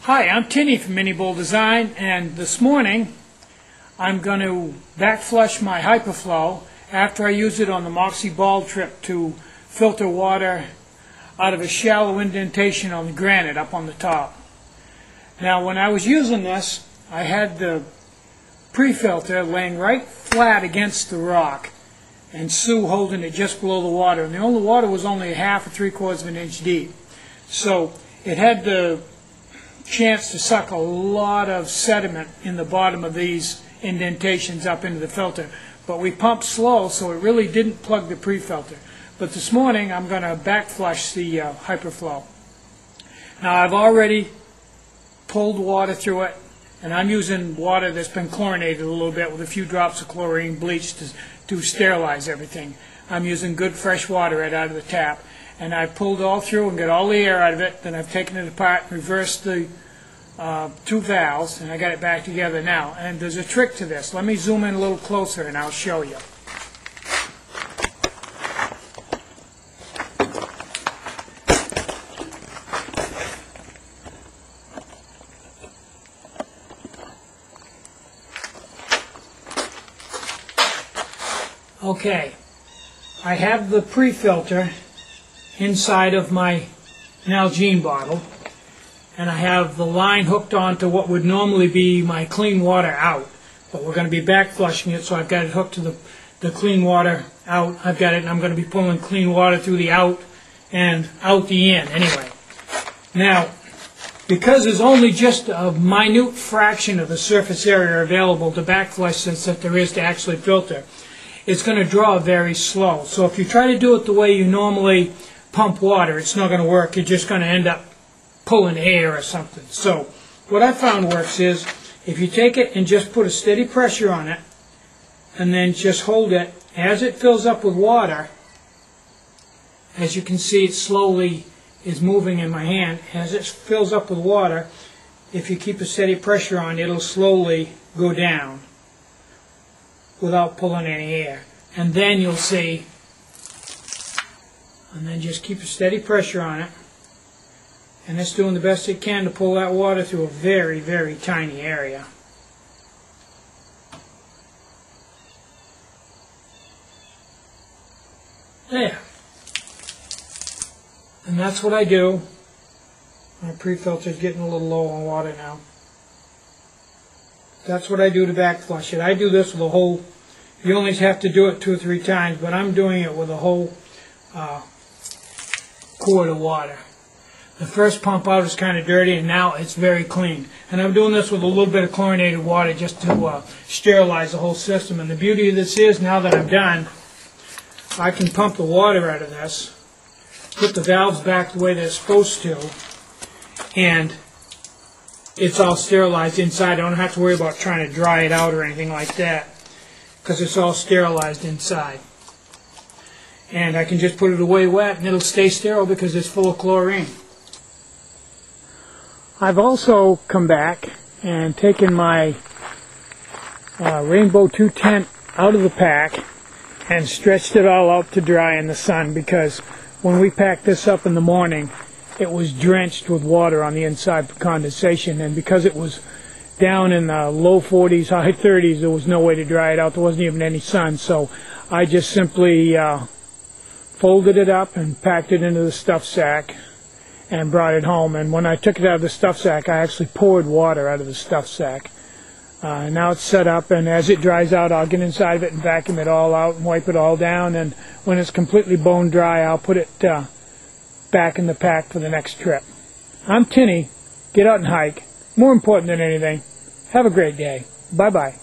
Hi, I'm Tinny from Mini Bull Design, and this morning I'm going to back flush my Hyperflow after I use it on the Moxie Ball trip to filter water out of a shallow indentation on the granite up on the top. Now, when I was using this, I had the pre-filter laying right flat against the rock and Sue holding it just below the water, and the water was only a half or 3/4 of an inch deep. So it had the chance to suck a lot of sediment in the bottom of these indentations up into the filter, but we pumped slow, so it really didn't plug the pre-filter. But this morning I'm going to back flush the Hyperflow. Now, I've already pulled water through it, and I'm using water that's been chlorinated a little bit with a few drops of chlorine bleach to sterilize everything. I'm using good fresh water right out of the tap, and I pulled all through and got all the air out of it. Then I've taken it apart, reversed the two valves, and I got it back together now. And there's a trick to this. Let me zoom in a little closer and I'll show you. Okay, I have the pre-filter inside of my Nalgene bottle, and I have the line hooked onto what would normally be my clean water out, but we're going to be back flushing it, so I've got it hooked to the clean water out. I've got it, and I'm going to be pulling clean water through the out and out the in anyway. Now, because there's only just a minute fraction of the surface area available to back flush that there is to actually filter, it's going to draw very slow. So if you try to do it the way you normally pump water, it's not going to work. You're just going to end up pulling air or something. So what I found works is if you take it and just put a steady pressure on it and then just hold it as it fills up with water. As you can see, it slowly is moving in my hand. As it fills up with water, if you keep a steady pressure on, it'll slowly go down without pulling any air. And then you'll see, and then just keep a steady pressure on it, and it's doing the best it can to pull that water through a very, very tiny area. There. And that's what I do. My pre-filter is getting a little low on water now. That's what I do to back flush it. I do this with a whole, you only have to do it 2 or 3 times, but I'm doing it with a whole quart of water. The first pump out is kind of dirty, and now it's very clean. And I'm doing this with a little bit of chlorinated water just to sterilize the whole system. And the beauty of this is, now that I'm done, I can pump the water out of this, put the valves back the way they're supposed to, and it's all sterilized inside. I don't have to worry about trying to dry it out or anything like that, because it's all sterilized inside. And I can just put it away wet and it'll stay sterile because it's full of chlorine. I've also come back and taken my Rainbow 2 tent out of the pack and stretched it all out to dry in the sun, because when we packed this up in the morning, it was drenched with water on the inside for condensation, and because it was down in the low 40s, high 30s, there was no way to dry it out. There wasn't even any sun, so I just simply folded it up and packed it into the stuff sack and brought it home. And when I took it out of the stuff sack, I actually poured water out of the stuff sack. Now it's set up, and as it dries out, I'll get inside of it and vacuum it all out and wipe it all down, and when it's completely bone dry, I'll put it back in the pack for the next trip. I'm Tinny. Get out and hike. More important than anything, have a great day. Bye-bye.